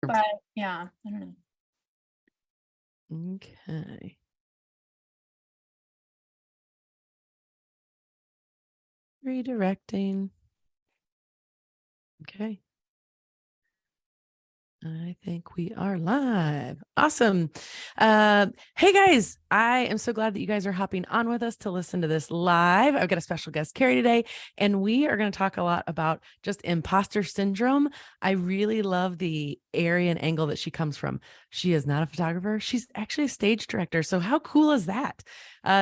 but yeah, I don't know. Okay. Redirecting. Okay. I think we are live. Awesome. Hey guys, I am so glad that you guys are hopping on with us to listen to this live. I've got a special guest, Carrie, today, and we are going to talk a lot about just imposter syndrome. I really love the area and angle that she comes from. She is not a photographer. She's actually a stage director. So how cool is that?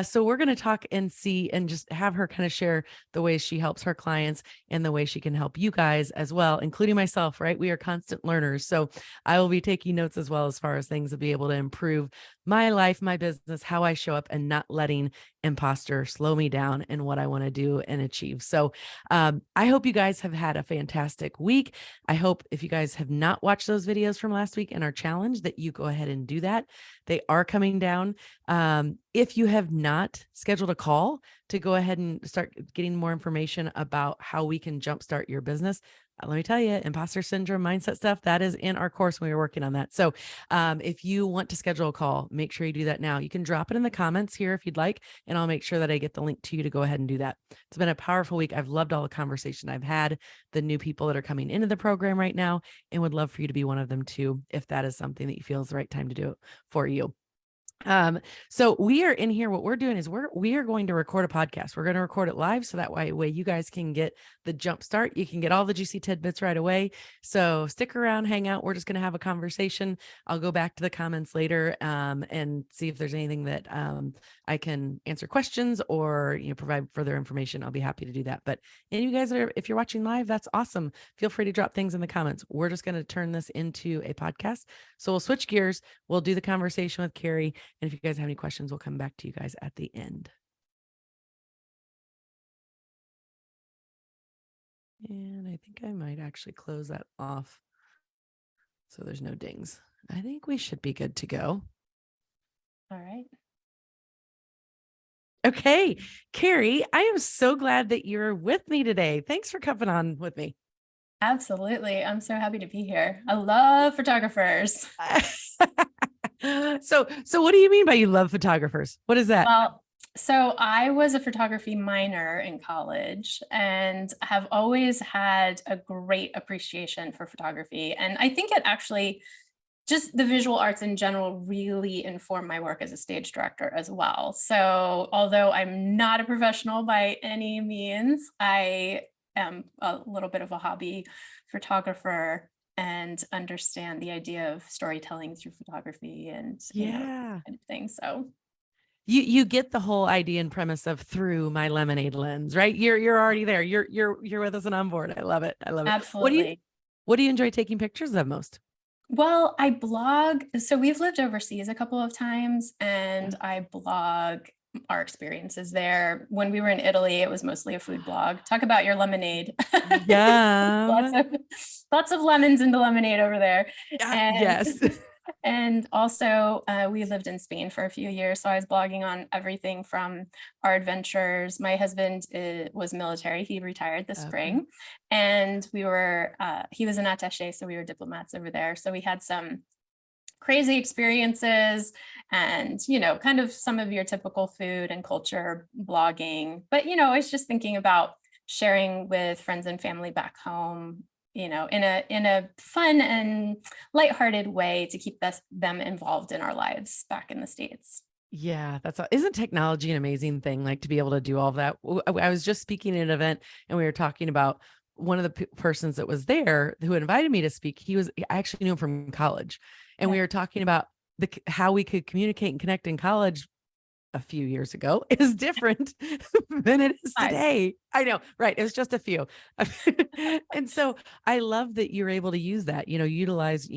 So we're going to talk and see and just have her kind of share the ways she helps her clients and the way she can help you guys as well, including myself, right? We are constant learners. So I will be taking notes as well as far as things to be able to improve my life, my business, how I show up, and not letting imposter slow me down in what I want to do and achieve. So I hope you guys have had a fantastic week. I hope if you guys have not watched those videos from last week and our challenge that you go ahead and do that. They are coming down. If you have not scheduled a call to go ahead and start getting more information about how we can jumpstart your business, let me tell you, imposter syndrome, mindset stuff, that is in our course. We were working on that. So if you want to schedule a call, make sure you do that now. You can drop it in the comments here if you'd like, and I'll make sure that I get the link to you to go ahead and do that. It's been a powerful week. I've loved all the conversation I've had, the new people that are coming into the program right now, and would love for you to be one of them too, if that is something that you feel is the right time to do it for you. So we are in here. What we're doing is we are going to record a podcast. We're going to record it live. So that way you guys can get the jump start. You can get all the juicy tidbits right away. So stick around, hang out. We're just going to have a conversation. I'll go back to the comments later, and see if there's anything that, I can answer questions or, provide further information. I'll be happy to do that. But and you guys if you're watching live, that's awesome. Feel free to drop things in the comments. We're just going to turn this into a podcast. So we'll switch gears. We'll do the conversation with Carrie. And if you guys have any questions, we'll come back to you guys at the end. And I think I might actually close that off so there's no dings. I think we should be good to go. know. All right. Okay, Carrie, I am so glad that you're with me today. Thanks for coming on with me. Absolutely. I'm so happy to be here. I love photographers. So what do you mean by you love photographers? What is that? Well, so I was a photography minor in college and have always had a great appreciation for photography. And I think it actually, just the visual arts in general, really informed my work as a stage director as well. So although I'm not a professional by any means, I am a little bit of a hobby photographer and understand the idea of storytelling through photography and Yeah. kind of thing. So you get the whole idea and premise of through my lemonade lens, right? You're already there. You're with us and on board. I love it. I love it. absolutely. What do you enjoy taking pictures of most? Well, I blog. So we've lived overseas a couple of times and I blog our experiences there. When we were in Italy, it was mostly a food blog. Talk about your lemonade. Yeah. Lots of lemons in the lemonade over there. And Yes. and also we lived in Spain for a few years. So I was blogging on everything from our adventures. My husband was military. He retired this spring and he was an attaché. So we were diplomats over there. So we had some crazy experiences and, kind of some of your typical food and culture blogging. But, I was just thinking about sharing with friends and family back home, in a fun and lighthearted way to keep them involved in our lives back in the States. Yeah, isn't technology an amazing thing? Like to be able to do all of that. I was just speaking at an event and we were talking about one of the persons that was there who invited me to speak. I actually knew him from college, and we were talking about how we could communicate and connect in college a few years ago is different than it is today. I know, right? It was just a few. And so I love that you're able to use that, utilize,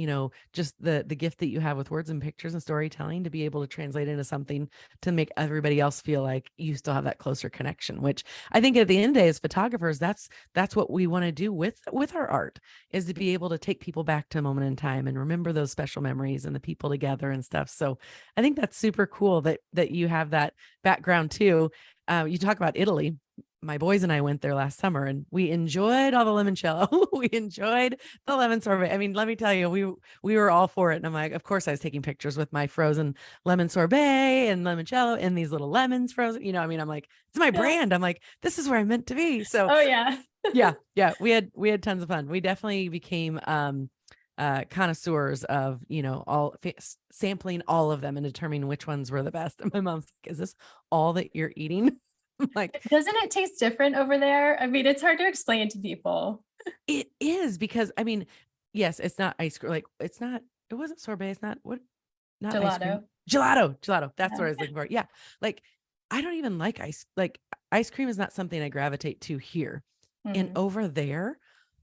just the gift that you have with words and pictures and storytelling to be able to translate into something to make everybody else feel like you still have that closer connection, which I think at the end of the day, as photographers, that's what we want to do with our art, is to be able to take people back to a moment in time and remember those special memories and the people together and stuff. So I think that's super cool that you have that background too. You talk about Italy. my boys and I went there last summer and we enjoyed all the limoncello. We enjoyed the lemon sorbet. I mean, let me tell you, we were all for it. And I'm like, of course I was taking pictures with my frozen lemon sorbet and limoncello and these little lemons frozen, you know, I mean, I'm like, it's my Yeah. brand. I'm like, this is where I'm meant to be. So Oh yeah. yeah, we had tons of fun. We definitely became connoisseurs of, you know, sampling all of them and determining which ones were the best. And my mom's like, is this all that you're eating? I'm like, Doesn't it taste different over there? I mean, it's hard to explain to people. it is, because I mean, yes, it's not ice cream. Like it wasn't sorbet. It's not ice cream. Gelato. Gelato. That's Yeah. what I was looking for. Yeah. Like I don't even like ice cream is not something I gravitate to here. And Mhm. over there,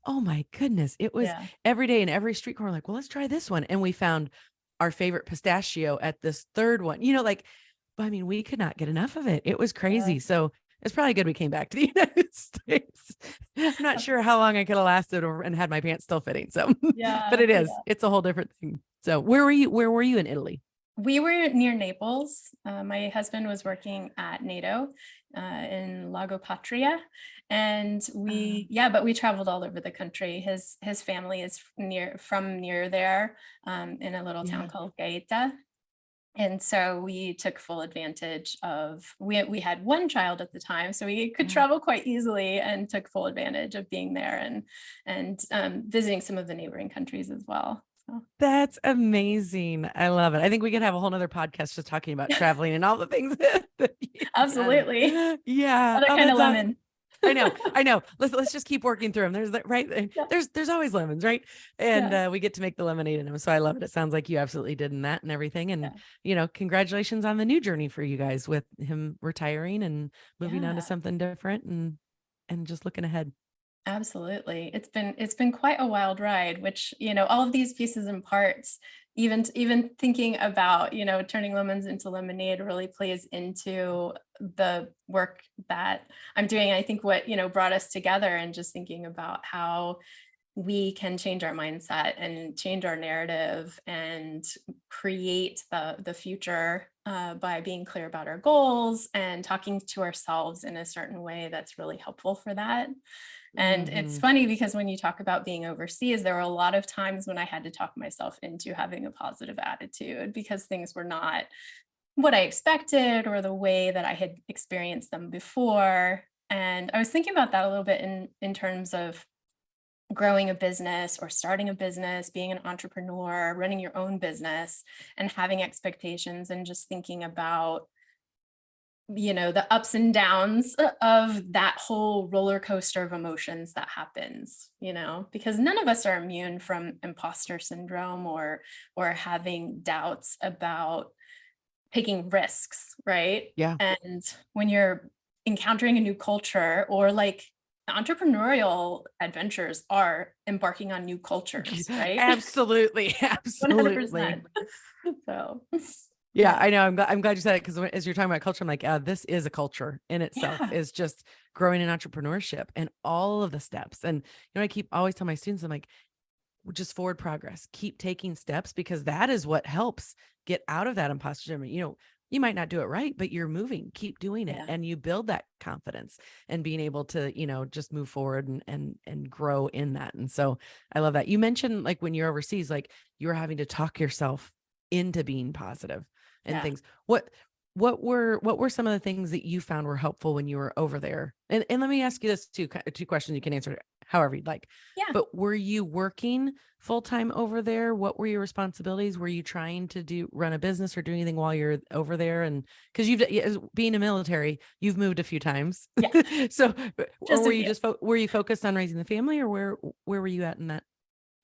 oh my goodness, it was Yeah. every day in every street corner, like, well, let's try this one. And we found our favorite pistachio at this third one, you know, like, I mean, we could not get enough of it. It was Yeah. crazy. So it's probably good we came back to the United States. I'm not sure how long I could have lasted and had my pants still fitting. So, but Yeah. it's a whole different thing. So where were you in Italy? We were near Naples. My husband was working at NATO in Lago Patria, and but we traveled all over the country. His family is from near there, in a little town Yeah. called Gaeta. And so we took full advantage of we had one child at the time, so we could Yeah. travel quite easily and took full advantage of being there and visiting some of the neighboring countries as well. So. That's amazing. I love it. I think we could have a whole nother podcast just talking about traveling and all the things that you've done. Absolutely. Yeah. Other Oh, kind of that's awesome. lemon. I know. Let's just keep working through them. There's right. Yeah. There's always lemons, right? And Yeah. we get to make the lemonade in them. So I love it. It sounds like you absolutely did in that and everything. And Yeah. you know, congratulations on the new journey for you guys with him retiring and moving on to Yeah. something different and just looking ahead. Absolutely. It's been quite a wild ride, which, all of these pieces and parts, even thinking about, turning lemons into lemonade really plays into the work that I'm doing. I think what, brought us together and just thinking about how we can change our mindset and change our narrative and create the future by being clear about our goals and talking to ourselves in a certain way that's really helpful for that. And it's Mm-hmm. funny because when you talk about being overseas, there were a lot of times when I had to talk myself into having a positive attitude because things were not what I expected or the way that I had experienced them before. And I was thinking about that a little bit in terms of growing a business or starting a business, being an entrepreneur, running your own business, and having expectations and just thinking about the ups and downs of that whole roller coaster of emotions that happens, because none of us are immune from imposter syndrome or having doubts about taking risks, right? Yeah. And when you're encountering a new culture or like entrepreneurial adventures are embarking on new cultures, right? Absolutely. Absolutely. 100%. So, Yeah, yeah. I know. I'm glad you said it because as you're talking about culture, I'm like, this is a culture in itself, Yeah. is just growing in entrepreneurship and all of the steps. And I keep always tell my students, I'm like, just forward progress, keep taking steps because that is what helps get out of that imposter syndrome. You might not do it right, but you're moving, keep doing it. Yeah. And you build that confidence and being able to, just move forward and grow in that. And so I love that. You mentioned like when you're overseas, like you were having to talk yourself into being positive and Yeah. things. What were some of the things that you found were helpful when you were over there? And let me ask you this two questions. You can answer however you'd like. Yeah. But were you working full time over there? What were your responsibilities? Were you trying to run a business or do anything while you're over there? And because being a military, you've moved a few times. Yeah. So, or Just were a you few. were you focused on raising the family, or where were you at in that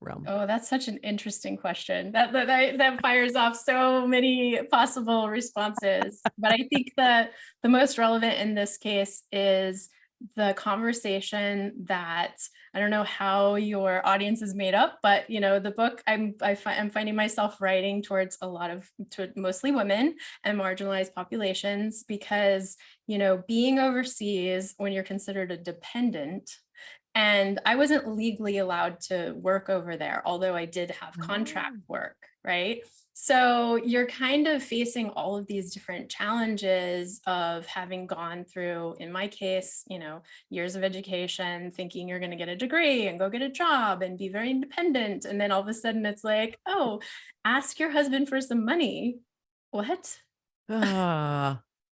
realm? Oh, that's such an interesting question. That fires off so many possible responses. But I think the most relevant in this case is the conversation that I don't know how your audience is made up, but the book I'm finding myself writing towards to mostly women and marginalized populations because being overseas when you're considered a dependent And I wasn't legally allowed to work over there, although I did have contract Oh. work, right? So you're kind of facing all of these different challenges of having gone through, in my case, years of education, thinking you're going to get a degree and go get a job and be very independent. And then all of a sudden it's like, oh, ask your husband for some money. What?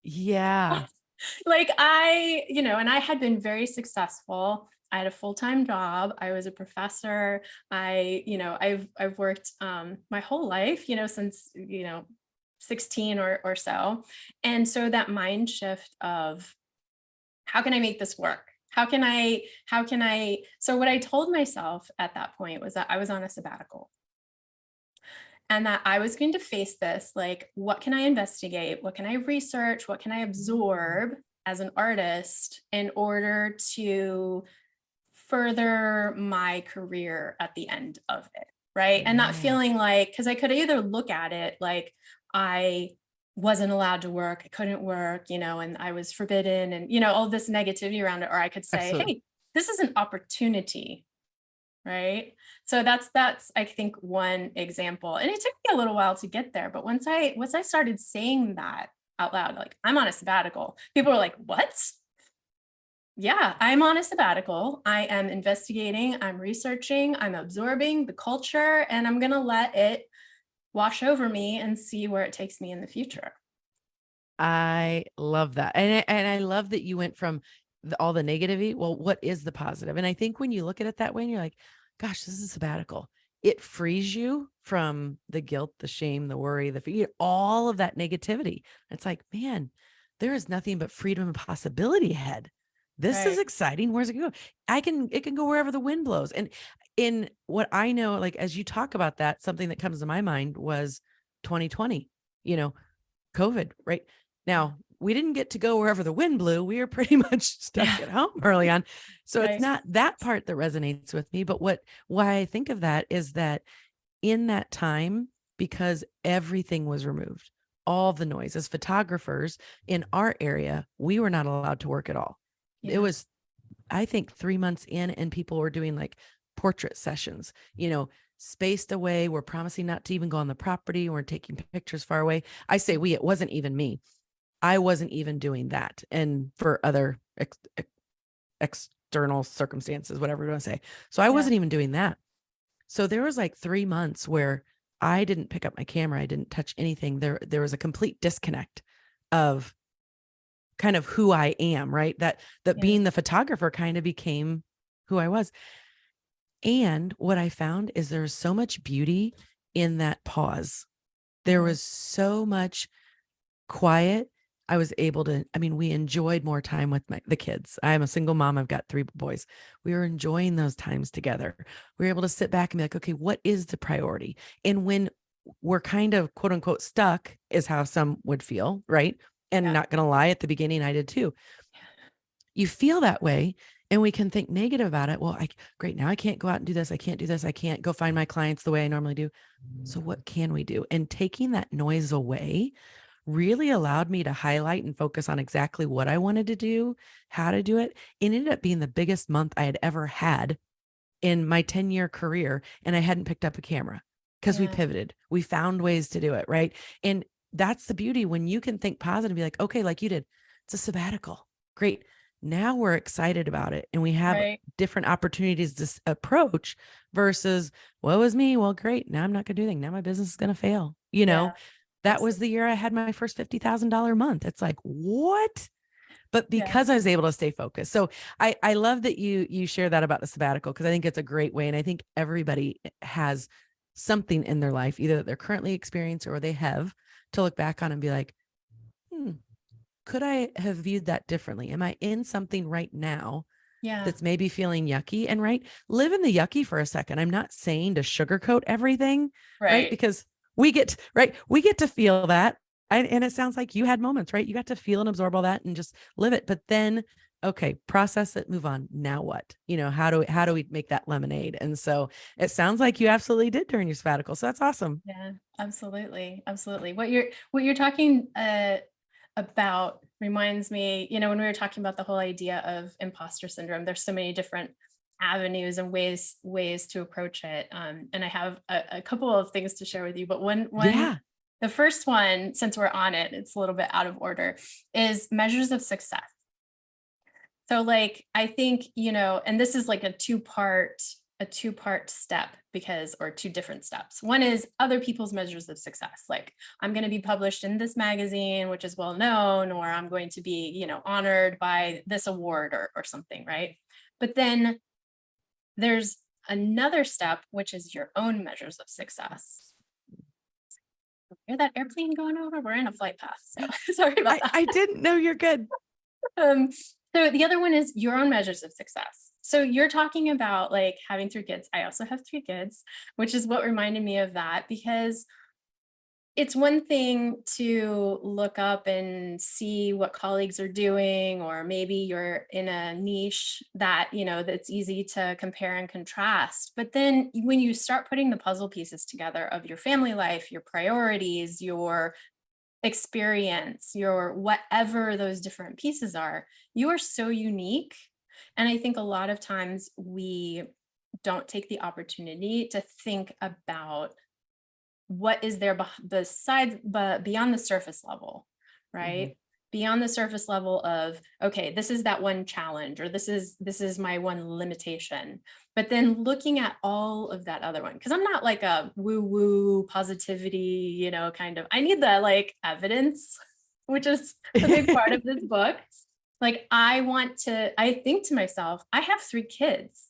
Yeah. Like and I had been very successful. I had a full-time job. I was a professor. I've worked my whole life, since 16 or so. And so that mind shift of how can I make this work? How can I so what I told myself at that point was that I was on a sabbatical and that I was going to face this, like, what can I investigate? What can I research? What can I Mm. absorb as an artist in order to further my career at the end of it? Right. And not Yeah. feeling like, because I could either look at it like I wasn't allowed to work, I couldn't work, and I was forbidden and, all this negativity around it, or I could say, Absolutely. hey, this is an opportunity. Right. So that's I think one example. And it took me a little while to get there, but once I started saying that out loud, like I'm on a sabbatical, people were like, "What?" Yeah, I'm on a sabbatical. I am investigating, I'm researching, I'm absorbing the culture, and I'm going to let it wash over me and see where it takes me in the future. I love that. And I love that you went from all the negativity. Well, what is the positive? And I think when you look at it that way and you're like, gosh, this is a sabbatical, it frees you from the guilt, the shame, the worry, the fear, all of that negativity. It's like, man, there is nothing but freedom and possibility ahead. This is Right. exciting. Where's it go? It can go wherever the wind blows. And in what I know, like as you talk about that, something that comes to my mind was 2020, you know, COVID, right? Yeah. Now, we didn't get to go wherever the wind blew. We were pretty much stuck Yeah. at home early on. So it's Right. not that part that resonates with me, but why I think of that is that in that time, because everything was removed, all the noise as photographers in our area, we were not allowed to work at all. It Yeah. was, I think, 3 months in, and people were doing like portrait sessions, spaced away. We're promising not to even go on the property. We're taking pictures far away. I say we, it wasn't even me. I wasn't even doing that. And for other external circumstances, whatever you want to say. So I Yeah. wasn't even doing that. So there was like 3 months where I didn't pick up my camera. I didn't touch anything. There was a complete disconnect of kind of who I am, right? That Yeah. being the photographer kind of became who I was. And what I found is there's so much beauty in that pause. There Mhm. was so much quiet. I was able to, I mean, we enjoyed more time with the kids. I am a single mom. I've got 3 boys. We were enjoying those times together. We were able to sit back and be like, okay, what is the priority? And when we're kind of quote unquote stuck, is how some would feel, right? And Yeah. not going to lie, at the beginning, I did too. You feel that way, and we can think negative about it. Well, great. Now I can't go out and do this. I can't do this. I can't go find my clients the way I normally do. So what can we do? And taking that noise away really allowed me to highlight and focus on exactly what I wanted to do, how to do it. It ended up being the biggest month I had ever had in my 10-year career. And I hadn't picked up a camera because we Yeah. pivoted. We found ways to do it. Right. And that's the beauty when you can think positive and be like, okay, like you did, it's a sabbatical. Great. Now we're excited about it and we have Right. different opportunities to approach versus, woe is me. Well, great. Now I'm not going to do anything. Now my business is going to fail. Yeah. That was Absolutely. the year I had my first $50,000 month. It's like, what? But Yeah. because I was able to stay focused. So I love that you share that about the sabbatical, because I think it's a great way. And I think everybody has something in their life, either that they're currently experiencing or they have, to look back on and be like, hmm, could I have viewed that differently? Am I in something right now Yeah. that's maybe feeling yucky? And right, live in the yucky for a second. I'm not saying to sugarcoat everything, right? Right. Because we get to feel that. And it sounds like you had moments, right? You got to feel and absorb all that and just live it. But then, okay, process it, move on. Now what? How do we make that lemonade? And so it sounds like you absolutely did during your sabbatical. So that's awesome. Yeah, absolutely. Absolutely. What you're talking about reminds me, when we were talking about the whole idea of imposter syndrome, there's so many different avenues and ways to approach it. And I have a couple of things to share with you, but Yeah. the first one, since we're on it, it's a little bit out of order, is measures of success. So like I think, and this is like a two-part step, because or two different steps. One is other people's measures of success. Like I'm going to be published in this magazine, which is well known, or I'm going to be, honored by this award or something, right? But then there's another step, which is your own measures of success. Hear that airplane going over? We're in a flight path. So sorry about that. I didn't know. You're good. So the other one is your own measures of success. So you're talking about like having 3 kids. I also have 3 kids, which is what reminded me of that, because it's one thing to look up and see what colleagues are doing, or maybe you're in a niche that, that's easy to compare and contrast. But then when you start putting the puzzle pieces together of your family life, your priorities, your experience, your whatever those different pieces are, you are so unique. And I think a lot of times we don't take the opportunity to think about what is there but beyond the surface level, right? Beyond the surface level of, okay, this is that one challenge, or this is my one limitation. But then looking at all of that other one, because I'm not like a woo positivity, kind of, I need the like evidence, which is a big part of this book. Like I think to myself, I have 3 kids,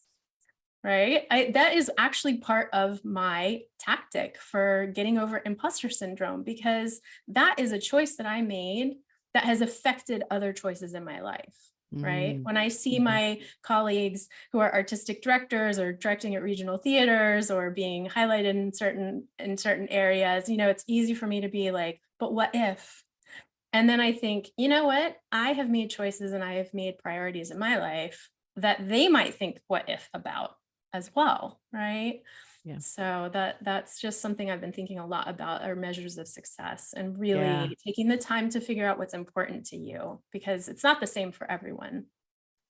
right? That is actually part of my tactic for getting over imposter syndrome, because that is a choice that I made that has affected other choices in my life, right? When I see my colleagues who are artistic directors or directing at regional theaters or being highlighted in certain areas, it's easy for me to be like, but what if? And then I think, you know what? I have made choices and I have made priorities in my life that they might think what if about as well, right? Yeah. So that's just something I've been thinking a lot about, are measures of success, and Yeah. really taking the time to figure out what's important to you, because it's not the same for everyone.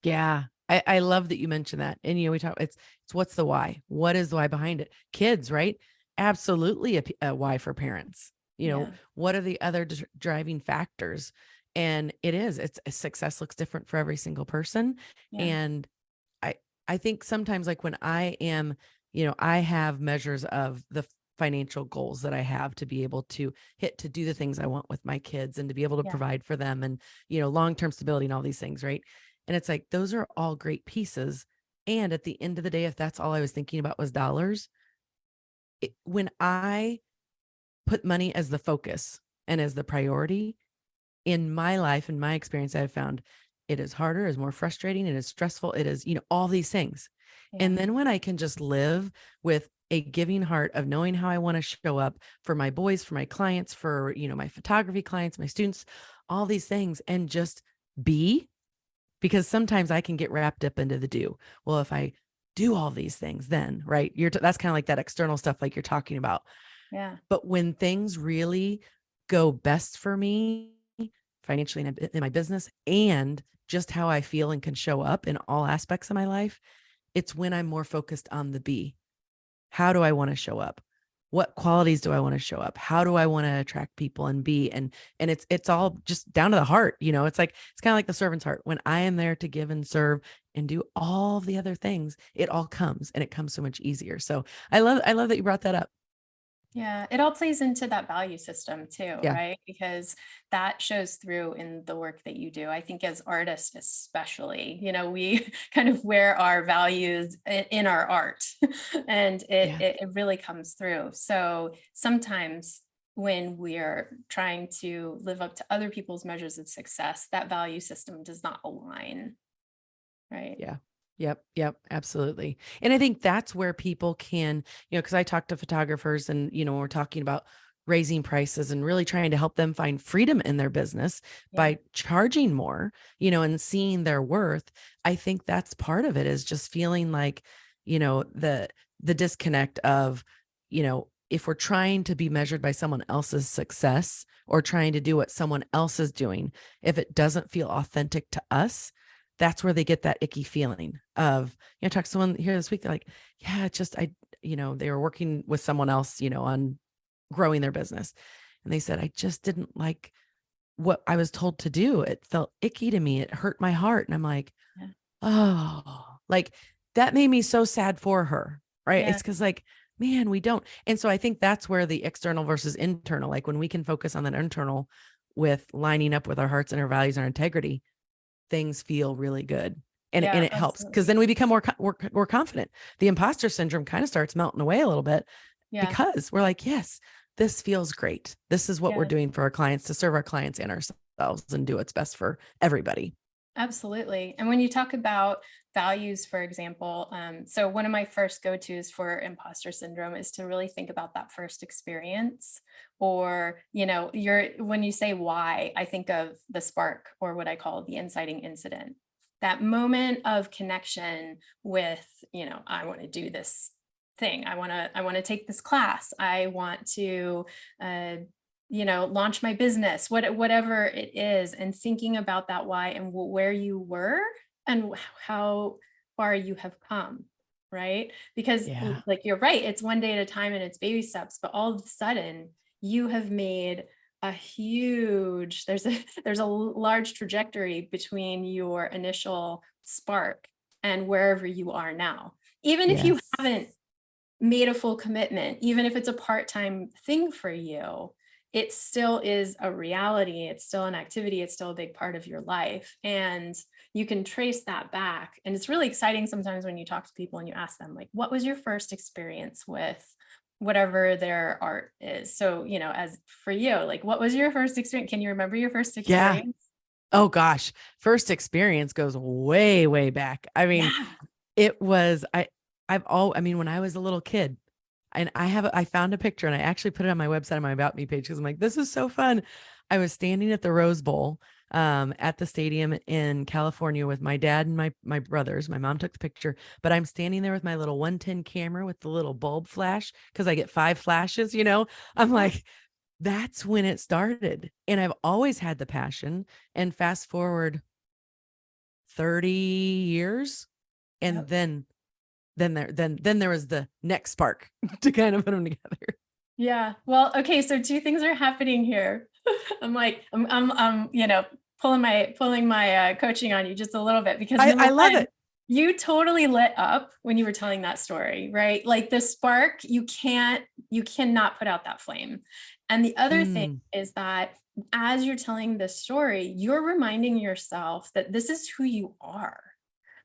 Yeah. I love that you mentioned that. And, we talk, it's what's the why? What is the why behind it? Kids, right? Absolutely a why for parents. Yeah. What are the other driving factors? And it's success looks different for every single person. Yeah. And I think sometimes like when I am, I have measures of the financial goals that I have to be able to hit, to do the things I want with my kids and to be able to Yeah. provide for them, and, long-term stability and all these things. Right. And it's like, those are all great pieces. And at the end of the day, if that's all I was thinking about was dollars, when I put money as the focus and as the priority in my life, in my experience, I've found it is harder, is more frustrating, it is stressful, it is, all these things. Yeah. And then when I can just live with a giving heart of knowing how I want to show up for my boys, for my clients, for, my photography clients, my students, all these things, and just be, because sometimes I can get wrapped up into the do. Well, if I do all these things, then, right, that's kind of like that external stuff like you're talking about. Yeah. But when things really go best for me financially in my business, and just how I feel and can show up in all aspects of my life, it's when I'm more focused on the be. How do I want to show up? What qualities do I want to show up? How do I want to attract people and be? And it's all just down to the heart. It's like, it's kind of like the servant's heart. When I am there to give and serve and do all of the other things, it all comes, and it comes so much easier. So I love that you brought that up. Yeah, it all plays into that value system too, Yeah. right? Because that shows through in the work that you do. I think as artists, especially, we kind of wear our values in our art, and it really comes through. So sometimes when we're trying to live up to other people's measures of success, that value system does not align, right? Yeah. Yep. Absolutely. And I think that's where people can, because I talk to photographers and, when we're talking about raising prices and really trying to help them find freedom in their business by charging more, and seeing their worth. I think that's part of it, is just feeling like, the disconnect of, if we're trying to be measured by someone else's success or trying to do what someone else is doing, if it doesn't feel authentic to us, that's where they get that icky feeling of, talk to someone here this week. They're like, yeah, it's just, they were working with someone else, on growing their business. And they said, I just didn't like what I was told to do. It felt icky to me. It hurt my heart. And I'm like, Yeah. oh, like that made me so sad for her. Right. Yeah. It's because like, man, we don't. And so I think that's where the external versus internal, like when we can focus on that internal with lining up with our hearts and our values and our integrity, things feel really good. And Yeah, it helps because absolutely. then we become more confident. The imposter syndrome kind of starts melting away a little bit Yeah. because we're like, yes, this feels great. This is what we're Yeah. doing for our clients, to serve our clients and ourselves and do what's best for everybody. Absolutely. And when you talk about values, for example, so one of my first go-tos for imposter syndrome is to really think about that first experience, or, when you say why, I think of the spark, or what I call the inciting incident, that moment of connection with, I want to do this thing. I want to take this class. I want to, launch my business, whatever it is, and thinking about that why and where you were and how far you have come, right? Because Yeah. like you're right, it's one day at a time and it's baby steps, but all of a sudden you have made a huge, there's a large trajectory between your initial spark and wherever you are now. Even if you Yes. haven't made a full commitment, even if it's a part-time thing for you, it still is a reality. It's still an activity. It's still a big part of your life. And you can trace that back. And it's really exciting sometimes when you talk to people and you ask them, like, what was your first experience with whatever their art is? So, as for you, like, what was your first experience? Can you remember your first Yeah. experience? Oh gosh. First experience goes way, way back. I mean, Yeah. it was, when I was a little kid, and I found a picture and I actually put it on my website on my About Me page because I'm like, this is so fun. I was standing at the Rose Bowl at the stadium in California with my dad and my brothers. My mom took the picture, but I'm standing there with my little 110 camera with the little bulb flash because I get 5 flashes, I'm like, that's when it started. And I've always had the passion. And fast forward 30 years, and Yep. then there was the next spark to kind of put them together. Yeah. Well, okay. So two things are happening here. I'm like, pulling my coaching on you just a little bit, because number I love one, it. you totally lit up when you were telling that story, right? Like the spark, you cannot put out that flame. And the other thing Mm, is that as you're telling this story, you're reminding yourself that this is who you are,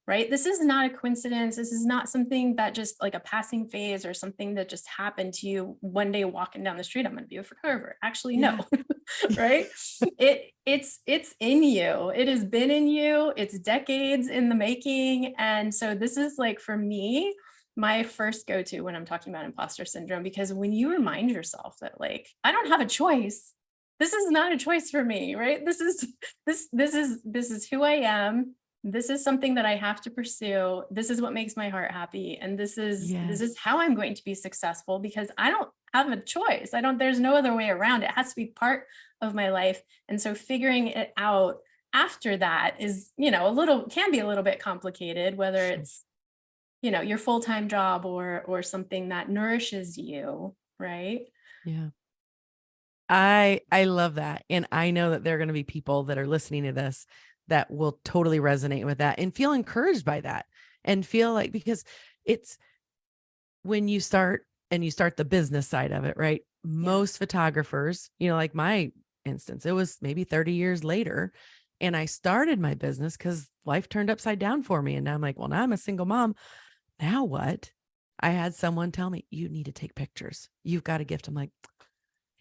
right? This is not a coincidence. This is not something that just like a passing phase or something that just happened to you one day walking down the street. I'm going to be a photographer. Actually, no, yeah. right? It's in you. It has been in you. It's decades in the making. And so this is like, for me, my first go-to when I'm talking about imposter syndrome, because when you remind yourself that, like, I don't have a choice. This is not a choice for me, right? This is who I am. This is something that I have to pursue. This is what makes my heart happy. And this is Yes. how I'm going to be successful, because I don't have a choice. There's no other way around. It has to be part of my life. And so figuring it out after that is, can be a little bit complicated, whether Sure. it's, your full-time job or something that nourishes you, right? Yeah. I love that. And I know that there are going to be people that are listening to this that will totally resonate with that and feel encouraged by that, and feel like, because it's when you start the business side of it, right? Yeah. Most photographers, like my instance, it was maybe 30 years later. And I started my business because life turned upside down for me. And now I'm like, well, now I'm a single mom. Now what? I had someone tell me, you need to take pictures. You've got a gift. I'm like, I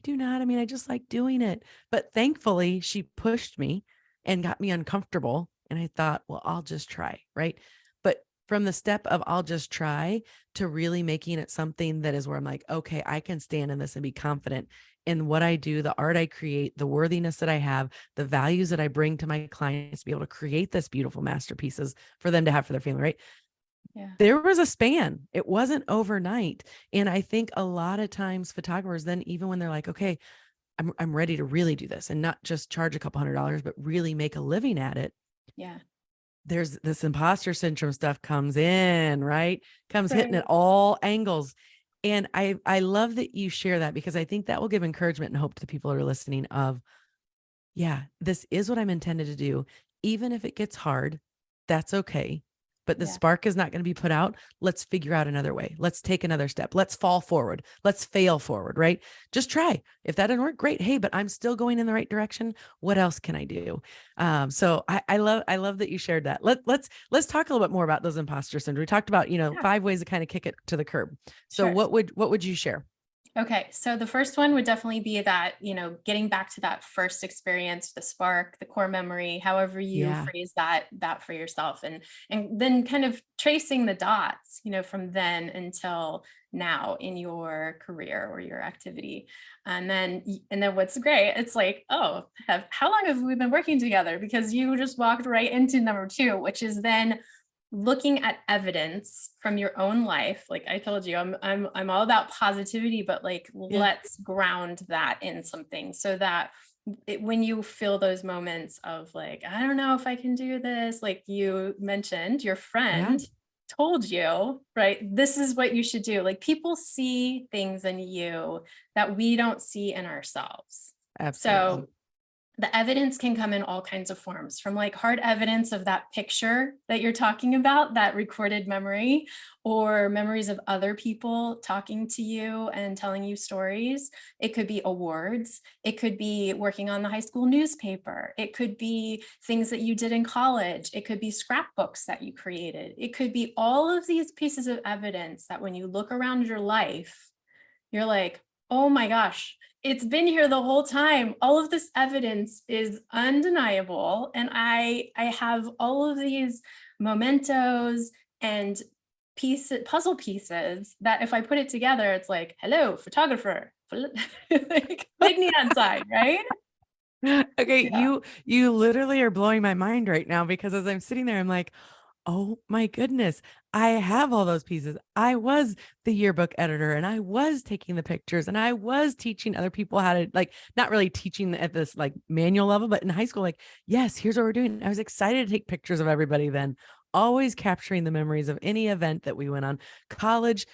do not. I mean, I just like doing it. But thankfully, she pushed me and got me uncomfortable. And I thought, well, I'll just try. Right. But from the step of I'll just try to really making it something that is where I'm like, okay, I can stand in this and be confident in what I do, the art I create, the worthiness that I have, the values that I bring to my clients to be able to create this beautiful masterpieces for them to have for their family. Right. Yeah. There was a span. It wasn't overnight. And I think a lot of times photographers, then even when they're like, okay, I'm ready to really do this and not just charge a couple $100, but really make a living at it. Yeah. there's this imposter syndrome stuff comes in, right? Comes hitting Right. at all angles. And I love that you share that, because I think that will give encouragement and hope to the people who are listening of, yeah, this is what I'm intended to do. Even if it gets hard, that's okay. But the Yeah. spark is not going to be put out. Let's figure out another way. Let's take another step. Let's fall forward. Let's fail forward, right? Just try. If that didn't work, great. Hey, but I'm still going in the right direction. What else can I do? So I love that you shared that. Let's talk a little bit more about those imposter syndrome. We talked about, Yeah. 5 ways to kind of kick it to the curb. So Sure. what would you share? Okay, so the first one would definitely be that, getting back to that first experience, the spark, the core memory, however you Yeah. phrase that for yourself, and then kind of tracing the dots, from then until now in your career or your activity. And then what's great, it's like, oh, how long have we been working together? Because you just walked right into number two, which is then looking at evidence from your own life. Like I told you, I'm all about positivity, but like Yeah. let's ground that in something so that when you feel those moments of like, I don't know if I can do this, like you mentioned, your Yeah. friend told you, right? This is what you should do. Like people see things in you that we don't see in ourselves. Absolutely. So the evidence can come in all kinds of forms, from like hard evidence of that picture that you're talking about, that recorded memory, or memories of other people talking to you and telling you stories. It could be awards. It could be working on the high school newspaper. It could be things that you did in college. It could be scrapbooks that you created. It could be all of these pieces of evidence that when you look around your life, you're like, oh my gosh, it's been here the whole time. All of this evidence is undeniable. And I have all of these mementos and puzzle pieces that if I put it together, it's like, hello, photographer. Like, big neon sign, right? Okay, Yeah. you literally are blowing my mind right now, because as I'm sitting there, I'm like, oh my goodness, I have all those pieces. I was the yearbook editor, and I was taking the pictures, and I was teaching other people how to, like, not really teaching at this like manual level, but in high school, like, yes, here's what we're doing. I was excited to take pictures of everybody then, always capturing the memories of any event that we went on. College,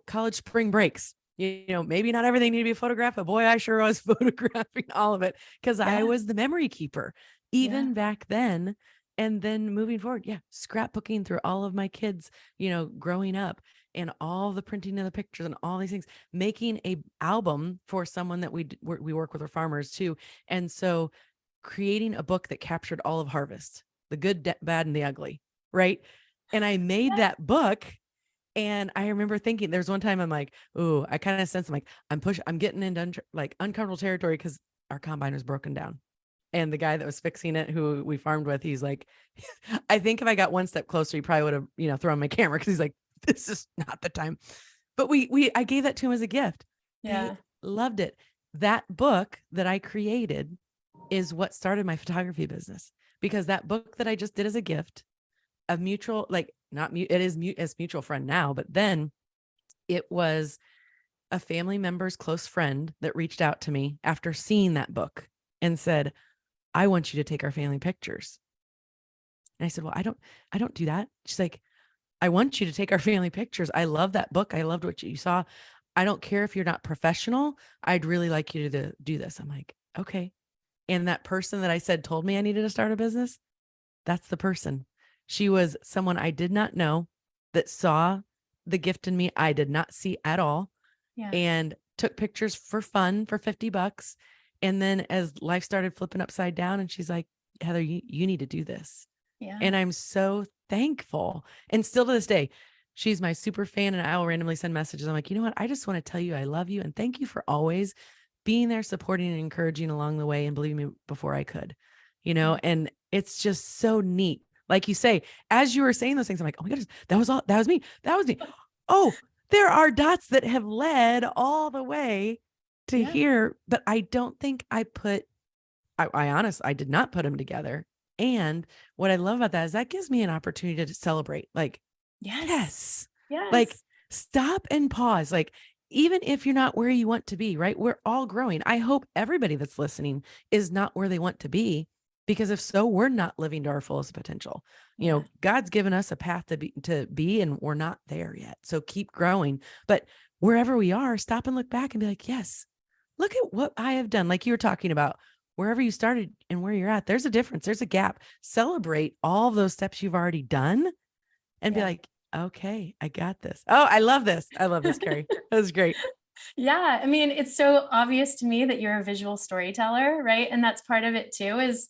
college spring breaks. Maybe not everything needed to be photographed, but boy, I sure was photographing all of it, because I Yeah. was the memory keeper Yeah. even back then. And then moving forward, yeah, scrapbooking through all of my kids, growing up, and all the printing of the pictures and all these things, making a album for someone that we work with, our farmers too. And so creating a book that captured all of harvest, the good, bad, and the ugly, right? And I made that book. And I remember thinking, there's one time I'm like, oh, I kind of sense, I'm like, I'm getting into like uncomfortable territory, because our combine was broken down. And the guy that was fixing it, who we farmed with, he's like, I think if I got one step closer, he probably would have, thrown my camera, because he's like, this is not the time. But I gave that to him as a gift. They Yeah. loved it. That book that I created is what started my photography business, because that book that I just did as a gift, a mutual, like, not mute, it is mute as mutual friend now, but then it was a family member's close friend that reached out to me after seeing that book and said, I want you to take our family pictures. And I said, well, I don't do that. She's like, I want you to take our family pictures. I love that book. I loved what you saw. I don't care if you're not professional. I'd really like you to do this. I'm like, okay. And that person that I said told me I needed to start a business, that's the person. She was someone I did not know that saw the gift in me I did not see at all, Yeah. and took pictures for fun for $50. And then as life started flipping upside down, and she's like, Heather, you need to do this. Yeah. And I'm so thankful. And still to this day, she's my super fan. And I'll randomly send messages. I'm like, you know what? I just want to tell you I love you. And thank you for always being there, supporting and encouraging along the way, and believing me before I could, Yeah. and it's just so neat. Like you say, as you were saying those things, I'm like, oh my goodness, that was me. That was me. Oh, there are dots that have led all the way to Yeah. here, but I don't think I did not put them together. And what I love about that is that gives me an opportunity to celebrate. Like, Yes. yes, like, Yes. stop and pause. Like, even if you're not where you want to be, right? We're all growing. I hope everybody that's listening is not where they want to be, Because if so, we're not living to our fullest potential. You Yeah. know, God's given us a path to be, and we're not there yet. So keep growing. But wherever we are, stop and look back and be like, yes, look at what I have done. Like you were talking about, wherever you started and where you're at, there's a difference. There's a gap. Celebrate all those steps you've already done and be Yeah. like, okay, I got this. Oh, I love this. I love this, Carrie. That was great. Yeah, I mean, it's so obvious to me that you're a visual storyteller, right? And that's part of it too, is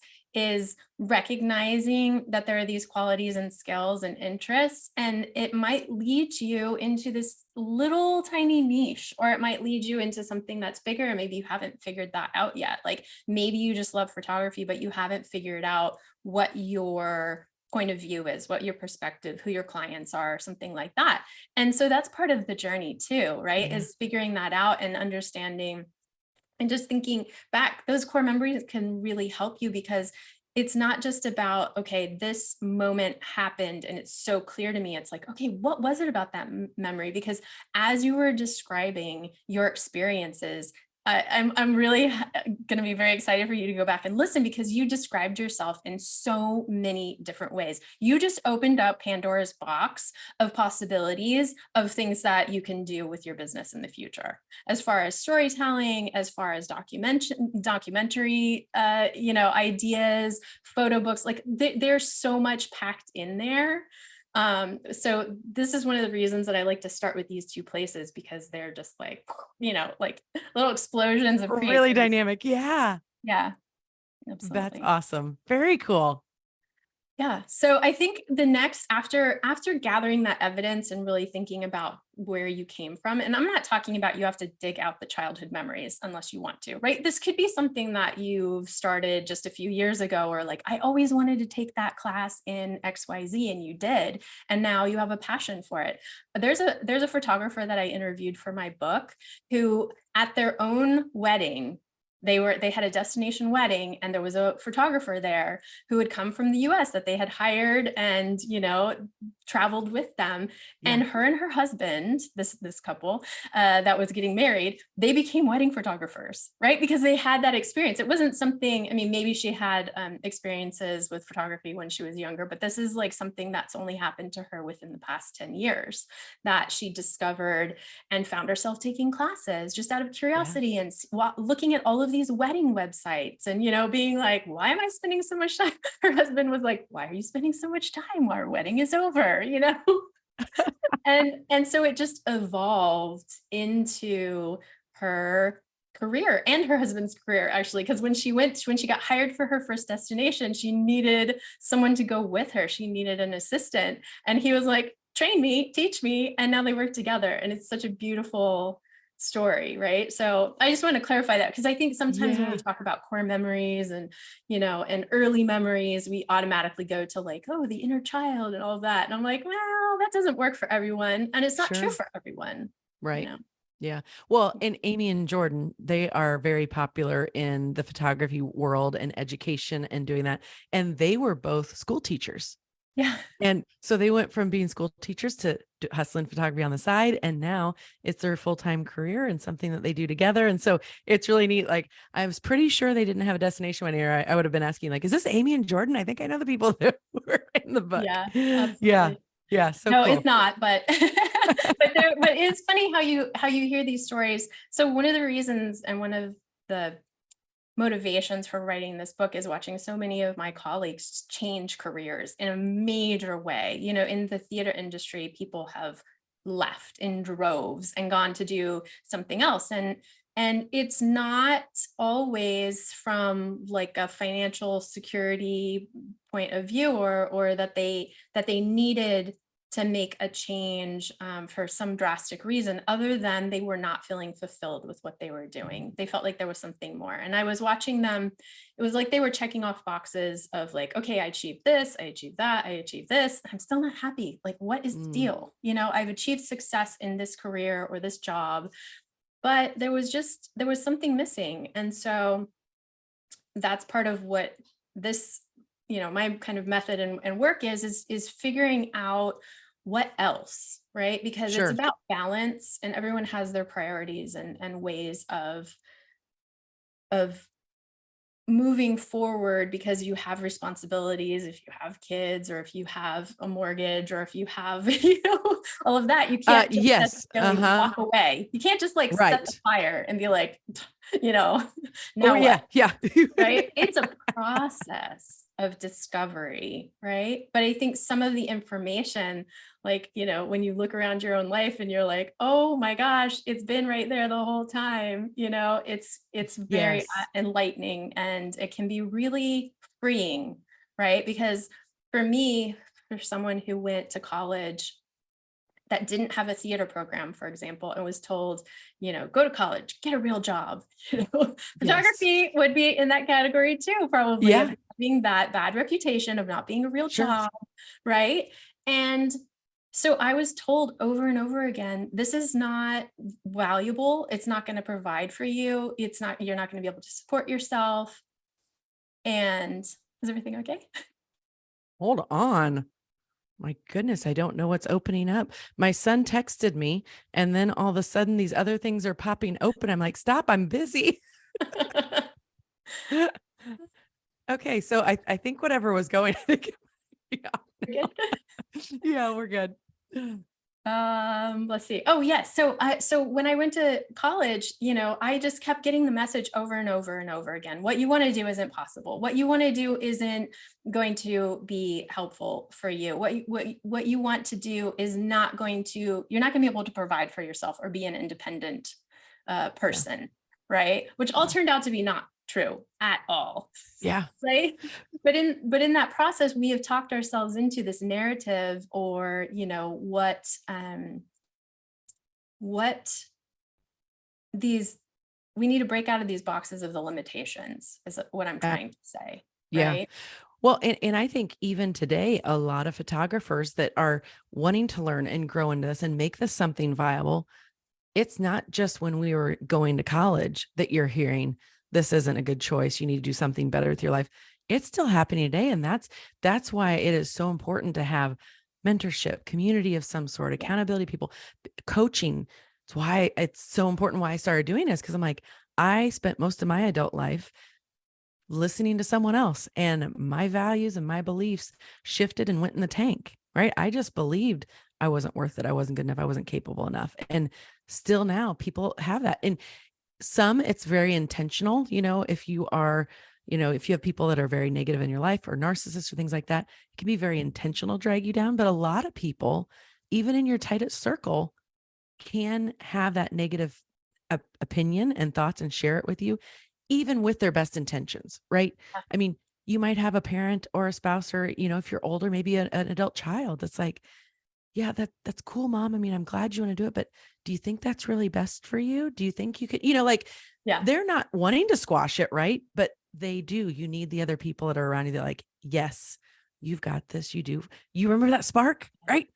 recognizing that there are these qualities and skills and interests, and it might lead you into this little tiny niche, or it might lead you into something that's bigger, and maybe you haven't figured that out yet. Like maybe you just love photography, but you haven't figured out what your point of view is, what your perspective, who your clients are, something like that. And so that's part of the journey too, right? Yeah. Is figuring that out and understanding and just thinking back. Those core memories can really help you, because it's not just about, okay, this moment happened and it's so clear to me. It's like, okay, what was it about that memory? Because as you were describing your experiences, I'm really going to be very excited for you to go back and listen, because you described yourself in so many different ways. You just opened up Pandora's box of possibilities of things that you can do with your business in the future, as far as storytelling, as far as documentary, ideas, photo books. Like there's so much packed in there. So this is one of the reasons that I like to start with these two places, because they're just like, like little explosions of Really creativity. dynamic. Yeah. Yeah, That's absolutely. awesome. Very cool. Yeah. So I think the next, after gathering that evidence and really thinking about where you came from, and I'm not talking about you have to dig out the childhood memories unless you want to, right? This could be something that you've started just a few years ago, or like, I always wanted to take that class in XYZ, and you did, and now you have a passion for it. There's a photographer that I interviewed for my book, who at their own wedding, they had a destination wedding, and there was a photographer there who had come from the US that they had hired and, traveled with them. Yeah. And her and her husband, this couple that was getting married, they became wedding photographers, right? Because they had that experience. It wasn't something, I mean, maybe she had experiences with photography when she was younger, but this is like something that's only happened to her within the past 10 years, that she discovered and found herself taking classes just out of Yeah. curiosity, and looking at all of these wedding websites, and being like, why am I spending so much time? Her husband was like, why are you spending so much time? Our wedding is over. And so it just evolved into her career and her husband's career, actually, because when she got hired for her first destination, she needed someone to go with her. She needed an assistant, and he was like, train me, teach me, and now they work together, and it's such a beautiful story, right? So I just want to clarify that, because I think sometimes when we Yeah. talk about core memories and early memories, we automatically go to like, oh, the inner child and all of that, and I'm like, well, that doesn't work for everyone, and it's not true Sure. for everyone you Right. know Yeah. Well, and Amy and Jordan, they are very popular in the photography world and education and doing that. And they were both school teachers. yeah. And so they went from being school teachers to hustling photography on the side. And now it's their full-time career and something that they do together. And so it's really neat. Like, I was pretty sure they didn't have a destination one year. I would have been asking, like, is this Amy and Jordan? I think I know the people that were in the book. Yeah, Yeah. absolutely. Yeah. So No, cool. it's not, but but it's funny how you hear these stories. So one of the reasons, and one of the motivations for writing this book, is watching so many of my colleagues change careers in a major way. In the theater industry, people have left in droves and gone to do something else. And it's not always from like a financial security point of view, or that they needed to make a change for some drastic reason, other than they were not feeling fulfilled with what they were doing. They felt like there was something more. And I was watching them, it was like they were checking off boxes of like, okay, I achieved this, I achieved that, I achieved this. I'm still not happy. Like, what is the Mm, deal? I've achieved success in this career or this job, but there was something missing. And so that's part of what this, my kind of method and work is figuring out what else, right? Because it's sure. about balance, and everyone has their priorities and ways of moving forward, because you have responsibilities, if you have kids, or if you have a mortgage, or if you have, all of that, you can't just Yes. necessarily walk away. You can't just like set the Right. fire and be like, you know, Oh now what? yeah. Yeah. Right? It's a process of discovery, right? But I think some of the information, like, when you look around your own life and you're like, oh my gosh, it's been right there the whole time, it's very Yes. enlightening, and it can be really freeing, right? Because for me, for someone who went to college that didn't have a theater program, for example, and was told, go to college, get a real job. Yes. Photography would be in that category too, probably, of Yeah. having that bad reputation of not being a real Sure. job, right? And so I was told over and over again, this is not valuable. It's not going to provide for you. You're not going to be able to support yourself. And is everything okay? Hold on. My goodness, I don't know what's opening up. My son texted me, and then all of a sudden these other things are popping open. I'm like, stop, I'm busy. Okay, so I think whatever was going, I think yeah, Good. yeah, we're good. Let's see. Oh, yes. So when I went to college, I just kept getting the message over and over and over again. What you want to do isn't possible. What you want to do isn't going to be helpful for you. What you want to do is not going to, you're not going to be able to provide for yourself or be an independent Yeah. person, right? Which all Yeah. turned out to be not true at all. Yeah. Right. But in that process, we have talked ourselves into this narrative, or what these we need to break out of these boxes of the limitations, is what I'm Yeah. trying to say. Yeah. Right. Well, and I think even today, a lot of photographers that are wanting to learn and grow into this and make this something viable, it's not just when we were going to college that you're hearing this isn't a good choice. You need to do something better with your life. It's still happening today. And that's why it is so important to have mentorship, community of some sort, Yeah. accountability people, coaching. It's why it's so important why I started doing this. Cause I'm like, I spent most of my adult life listening to someone else, and my values and my beliefs shifted and went in the tank, right? I just believed I wasn't worth it. I wasn't good enough. I wasn't capable enough. And still now people have that. And some it's very intentional, if you are, if you have people that are very negative in your life or narcissists or things like that, it can be very intentional, drag you down. But a lot of people, even in your tightest circle, can have that negative opinion and thoughts and share it with you, even with their best intentions, right? I mean, you might have a parent or a spouse, or, if you're older, maybe an adult child that's like, yeah, that's cool, mom. I mean, I'm glad you want to do it, but do you think that's really best for you? Do you think you could, like, Yeah. they're not wanting to squash it, right? But they do. You need the other people that are around you. They're like, yes, you've got this. You do. You remember that spark, right?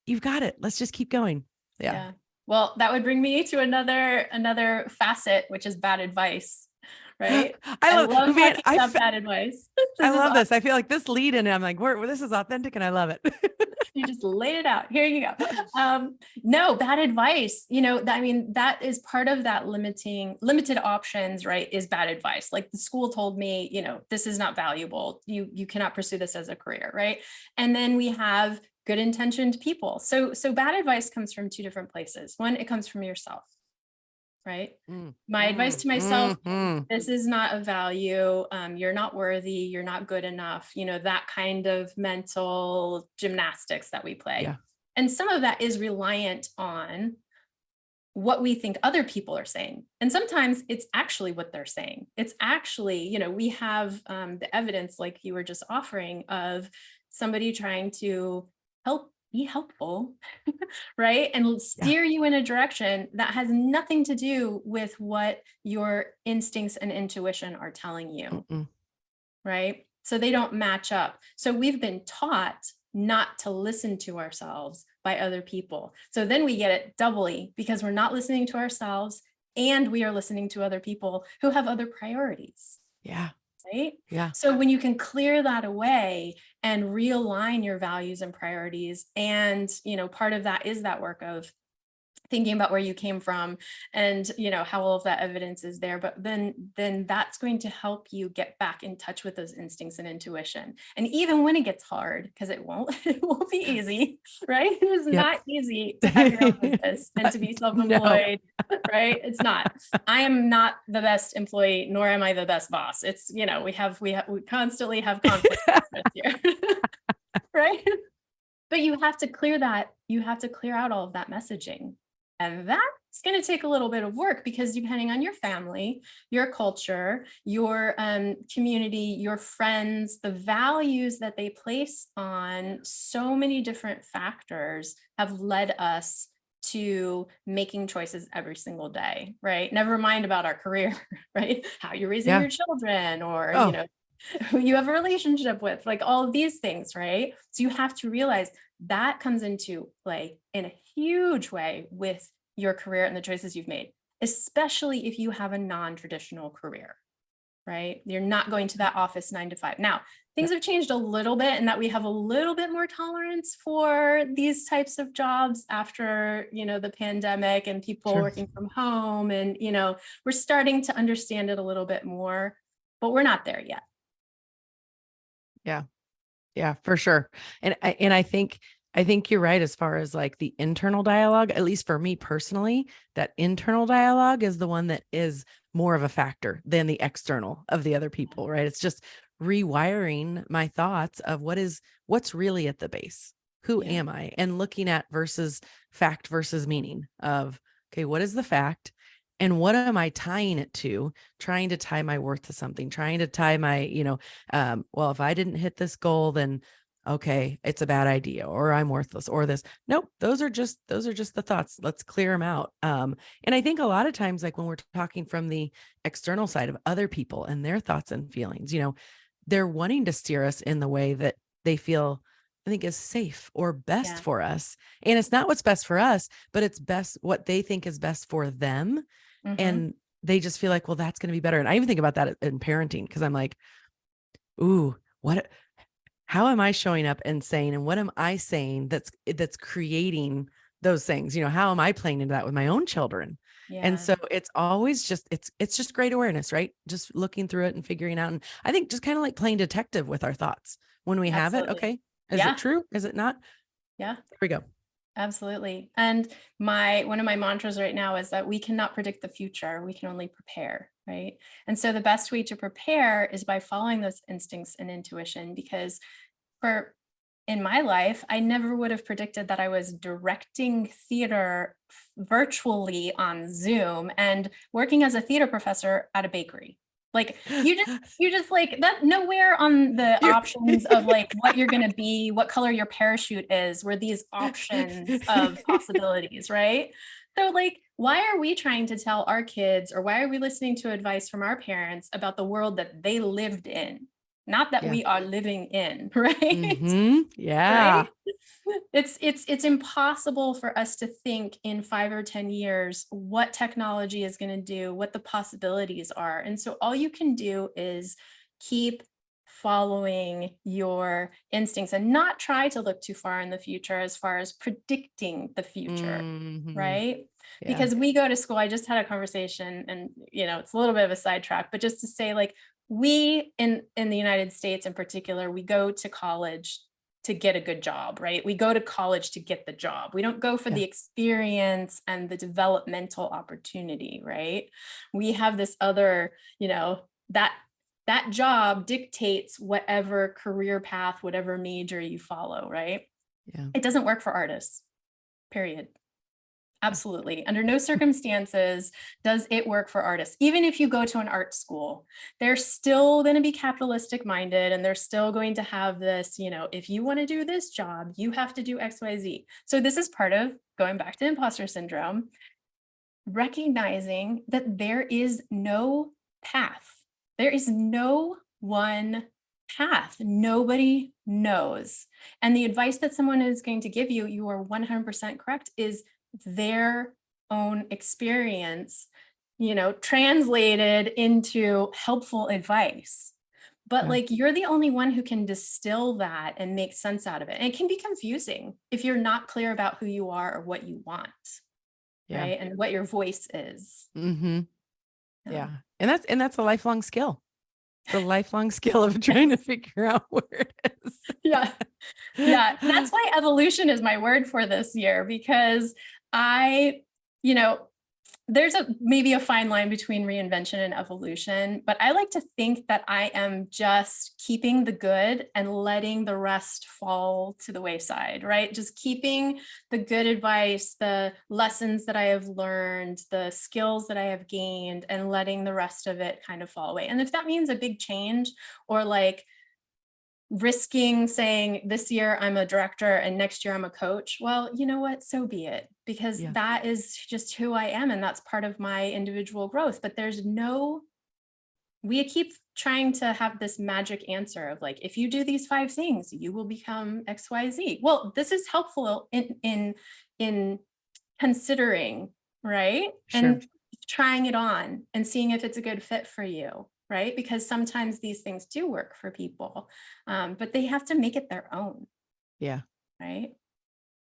You've got it. Let's just keep going. Yeah. Yeah. Well, that would bring me to another facet, which is bad advice. Right. I I love, love man, talking about bad advice. I This is love this. I feel like this lead in, I'm like, this is authentic and I love it. You just laid it out. Here you go. No, bad advice. That is part of that limited options, right? Is bad advice. Like the school told me, this is not valuable. You cannot pursue this as a career, right? And then we have good intentioned people. So bad advice comes from two different places. One, it comes from yourself, right? My advice to myself, this is not of value. You're not worthy. You're not good enough. That kind of mental gymnastics that we play. Yeah. And some of that is reliant on what we think other people are saying. And sometimes it's actually what they're saying. It's actually, we have the evidence, like you were just offering, of somebody trying to be helpful, right? And steer you in a direction that has nothing to do with what your instincts and intuition are telling you, right? So they don't match up. So we've been taught not to listen to ourselves by other people. So then we get it doubly, because we're not listening to ourselves and we are listening to other people who have other priorities. Yeah. Right? Yeah. So when you can clear that away and realign your values and priorities, and part of that is that work of thinking about where you came from and how all of that evidence is there, but then that's going to help you get back in touch with those instincts and intuition. And even when it gets hard, because it won't it won't be easy, right? It is Yep. not easy to have your own business and to be No. self-employed, right? It's not. I am not the best employee, nor am I the best boss. It's we constantly have conflict here. Right? But you have to clear that. You have to clear out all of that messaging. And that's going to take a little bit of work, because depending on your family, your culture, your community, your friends, the values that they place on so many different factors have led us to making choices every single day, right? Never mind about our career, right? How you're raising Yeah. your children, or, Oh, who you have a relationship with, like all of these things, right? So you have to realize that comes into play in a huge way with your career and the choices you've made, especially if you have a non-traditional career, right? You're not going to that office 9 to 5. Now, things have changed a little bit in that we have a little bit more tolerance for these types of jobs after, the pandemic and people sure. working from home. And, we're starting to understand it a little bit more, but we're not there yet. Yeah. Yeah, for sure. And I think you're right as far as like the internal dialogue, at least for me personally, that internal dialogue is the one that is more of a factor than the external of the other people, right? It's just rewiring my thoughts of what's really at the base. Who Yeah. am I? And looking at fact versus meaning of, okay, what is the fact? And what am I tying it to? Trying to tie my worth to something, trying to tie my, well, if I didn't hit this goal, then okay, it's a bad idea, or I'm worthless, or this. Nope, those are just the thoughts. Let's clear them out. And I think a lot of times, like when we're talking from the external side of other people and their thoughts and feelings, they're wanting to steer us in the way that they feel, I think, is safe or best Yeah. for us. And it's not what's best for us, but it's best what they think is best for them. Hmm. And they just feel like, well, that's going to be better. And I even think about that in parenting, because I'm like, ooh, how am I showing up and saying, and what am I saying that's creating those things? How am I playing into that with my own children? And Yeah. so it's always just, it's just great awareness, right? Just looking through it and figuring out. And I think just kind of like playing detective with our thoughts when we have it. Absolutely. Okay. Is it Yeah. true? Is it not? Yeah. There we go. Absolutely. And one of my mantras right now is that we cannot predict the future. We can only prepare, right? And so the best way to prepare is by following those instincts and intuition, because for in my life, I never would have predicted that I was directing theater virtually on Zoom and working as a theater professor at a bakery. Like you just like that, nowhere on the You- options of like what you're going to be, what color your parachute is, were these options of possibilities, right? So like, why are we trying to tell our kids, or why are we listening to advice from our parents about the world that they lived in? Not that yeah. we are living in, right? Yeah. Right? It's impossible for us to think in 5 or 10 years what technology is going to do, what the possibilities are. And so all you can do is keep following your instincts and not try to look too far in the future as far as predicting the future, Hmm. right? Yeah. Because we go to school, I just had a conversation, and it's a little bit of a sidetrack, but just to say, like, we in the United States in particular, we go to college to get a good job, right? We go to college to get the job. We don't go for Yeah. the experience and the developmental opportunity, right? We have this other, that job dictates whatever career path, whatever major you follow, right? Yeah. It doesn't work for artists, period. Absolutely. Under no circumstances does it work for artists. Even if you go to an art school, they're still going to be capitalistic minded, and they're still going to have this, if you want to do this job, you have to do XYZ. So this is part of going back to imposter syndrome, recognizing that there is no path. There is no one path. Nobody knows. And the advice that someone is going to give you, you are 100% correct, is their own experience, translated into helpful advice. But Yeah. like, you're the only one who can distill that and make sense out of it. And it can be confusing if you're not clear about who you are or what you want. Yeah. right? And what your voice is. Mm-hmm. Yeah. Yeah. And that's a lifelong skill. It's a lifelong skill of trying to figure out where it is. Yeah. Yeah. That's why evolution is my word for this year, because I, you know, there's maybe a fine line between reinvention and evolution, but I like to think that I am just keeping the good and letting the rest fall to the wayside, right? Just keeping the good advice, the lessons that I have learned, the skills that I have gained, and letting the rest of it kind of fall away. And if that means a big change, or like risking saying this year I'm a director and next year I'm a coach, well, you know what, so be it, because Yeah. that is just who I am and that's part of my individual growth. But we keep trying to have this magic answer of like, if you do these 5 things you will become XYZ. Well, this is helpful in considering, right? Sure. And trying it on and seeing if it's a good fit for you, right? Because sometimes these things do work for people, but they have to make it their own, Yeah. right?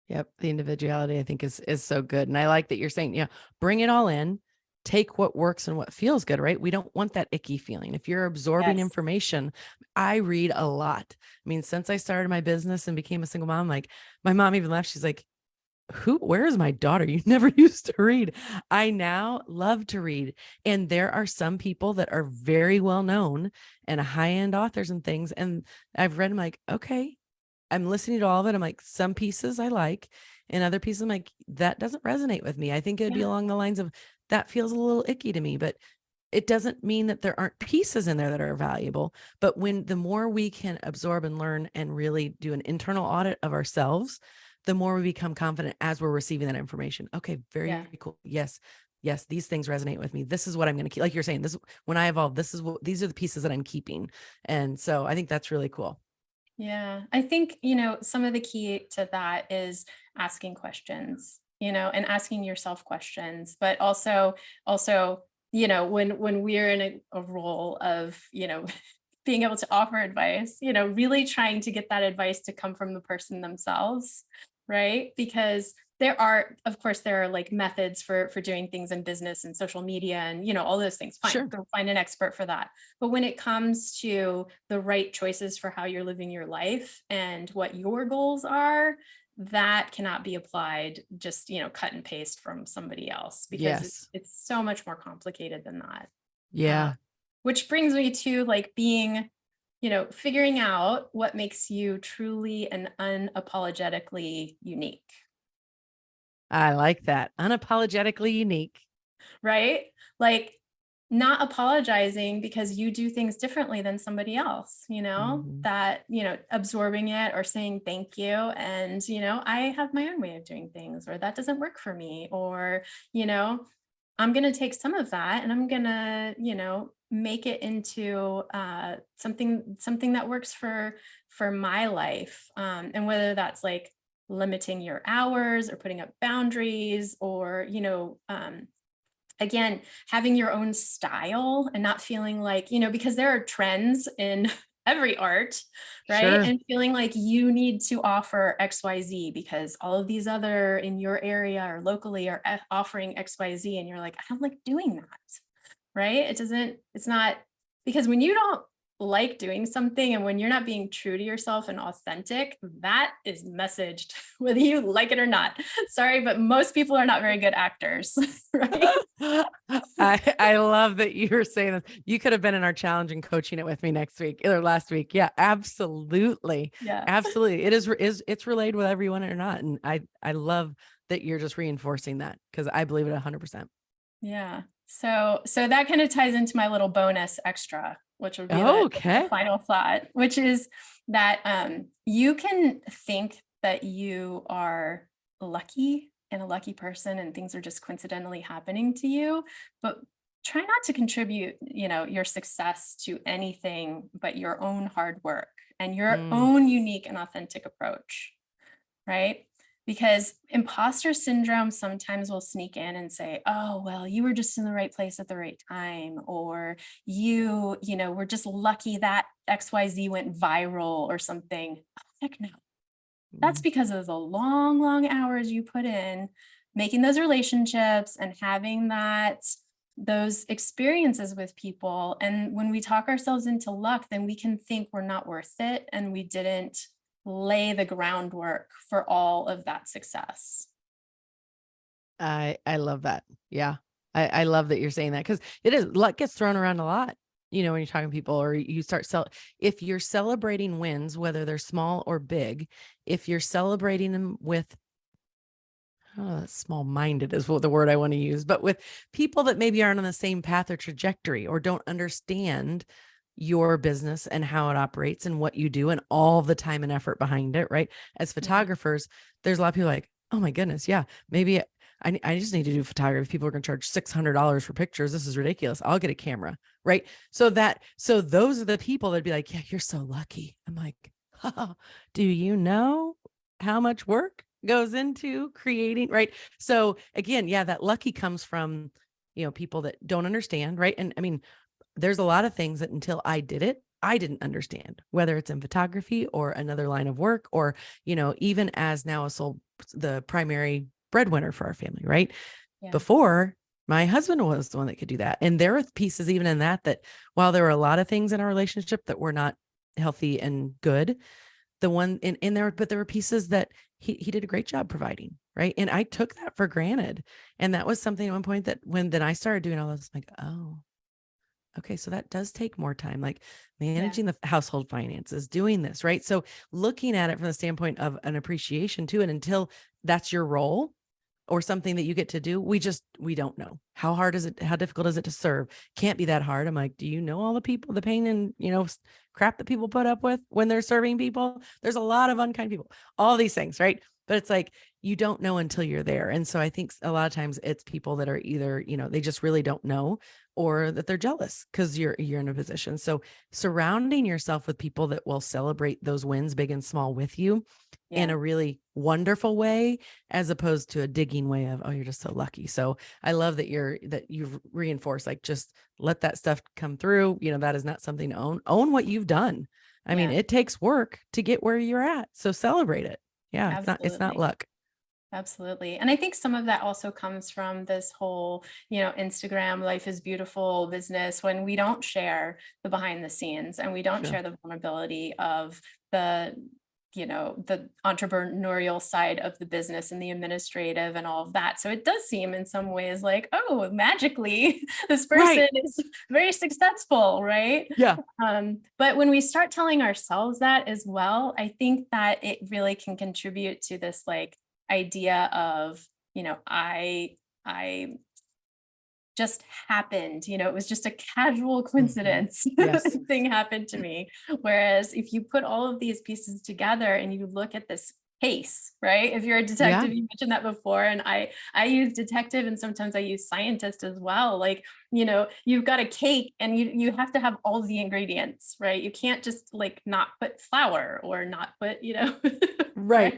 Yep. The individuality I think is so good. And I like that you're saying, yeah, bring it all in, take what works and what feels good, right? We don't want that icky feeling. If you're absorbing Yes. information, I read a lot. I mean, since I started my business and became a single mom, like my mom even laughed. She's like, where is my daughter? You never used to read. I now love to read. And there are some people that are very well known and high-end authors and things. And I've read them like, okay, I'm listening to all of it. I'm like, some pieces I like, and other pieces I'm like, that doesn't resonate with me. I think it'd be Yeah. along the lines of that feels a little icky to me, but it doesn't mean that there aren't pieces in there that are valuable. But when the more we can absorb and learn and really do an internal audit of ourselves, the more we become confident as we're receiving that information. Okay, very, Yeah. very cool. Yes, yes, these things resonate with me. This is what I'm going to keep. Like you're saying, this when I evolve, these are the pieces that I'm keeping. And so I think that's really cool. Yeah. I think, some of the key to that is asking questions, and asking yourself questions, but also, when we're in a role of, being able to offer advice, really trying to get that advice to come from the person themselves, right? Because of course, there are like methods for doing things in business and social media and, all those things. Fine, Sure. go find an expert for that. But when it comes to the right choices for how you're living your life and what your goals are, that cannot be applied just, cut and paste from somebody else, because Yes. it's so much more complicated than that. Uh, Yeah. which brings me to like being, figuring out what makes you truly and unapologetically unique, I like that. Unapologetically unique. right? Like not apologizing because you do things differently than somebody else, Mhm. that, absorbing it or saying thank you. And, I have my own way of doing things, or that doesn't work for me, or, I'm going to take some of that and I'm going to, make it into something that works for my life. And whether that's like limiting your hours or putting up boundaries, or, again, having your own style and not feeling like, because there are trends in every art, right? Sure. And feeling like you need to offer XYZ because all of these other in your area or locally are offering XYZ. And you're like, I don't like doing that, right? It's not, because when you don't like doing something and when you're not being true to yourself and authentic, that is messaged whether you like it or not. Sorry, but most people are not very good actors, right? I love that you're saying this. You could have been in our challenge and coaching it with me next week or last week. Yeah, absolutely. Yeah. Absolutely. It's relayed with everyone or not. And I love that you're just reinforcing that because I believe it 100%. Yeah. So that kind of ties into my little bonus extra, which would be the Okay. final thought, which is that you can think that you are lucky and a lucky person and things are just coincidentally happening to you, but try not to contribute, your success to anything but your own hard work and your Mm, own unique and authentic approach, right? Because imposter syndrome sometimes will sneak in and say, oh, well, you were just in the right place at the right time, or were just lucky that XYZ went viral or something. Oh, heck no. That's mm, because of the long, long hours you put in making those relationships and having those experiences with people. And when we talk ourselves into luck, then we can think we're not worth it and we didn't lay the groundwork for all of that success. I love that. Yeah. I love that you're saying that, because it is, luck gets thrown around a lot, when you're talking to people, or you start if you're celebrating wins, whether they're small or big, if you're celebrating them with, small minded is what the word I want to use, but with people that maybe aren't on the same path or trajectory, or don't understand your business and how it operates and what you do and all the time and effort behind it. Right. As photographers, there's a lot of people like, oh my goodness. Yeah. Maybe I just need to do photography. People are going to charge $600 for pictures. This is ridiculous. I'll get a camera. Right. So those are the people that'd be like, yeah, you're so lucky. I'm like, oh, do you know how much work goes into creating? Right. So again, yeah, that lucky comes from, people that don't understand. Right. And I mean, there's a lot of things that until I did it, I didn't understand, whether it's in photography or another line of work, or, even as now the primary breadwinner for our family, right? Yeah. Before, my husband was the one that could do that. And there were pieces even in that while there were a lot of things in our relationship that were not healthy and good, the one in there, but there were pieces that he did a great job providing. Right. And I took that for granted. And that was something at one point that then I started doing all this, I'm like, oh, okay, so that does take more time, like managing the household finances, doing this, right? So looking at it from the standpoint of an appreciation too, and until that's your role or something that you get to do, we don't know. How hard is it? How difficult is it to serve? Can't be that hard. I'm like, do you know all the people, the pain and, crap that people put up with when they're serving people? There's a lot of unkind people, all these things, right? But it's like, you don't know until you're there. And so I think a lot of times it's people that are either, they just really don't know, or that they're jealous because you're in a position. So surrounding yourself with people that will celebrate those wins, big and small, with you in a really wonderful way, as opposed to a digging way of, oh, you're just so lucky. So I love that you've reinforced, like, just let that stuff come through. That is not something to own what you've done. I mean, it takes work to get where you're at. So celebrate it. Yeah. It's not luck. Absolutely. And I think some of that also comes from this whole, Instagram life is beautiful business, when we don't share the behind the scenes and we don't share the vulnerability of the entrepreneurial side of the business and the administrative and all of that. So it does seem in some ways like, oh, magically this person is very successful, right? Yeah. But when we start telling ourselves that as well, I think that it really can contribute to this idea of, I just happened, it was just a casual coincidence. Yes. Thing happened to me. Whereas if you put all of these pieces together and you look at this case, right? If you're a detective, you mentioned that before, and I use detective, and sometimes I use scientist as well. You've got a cake and you have to have all the ingredients, right? You can't just not put flour or not put, right?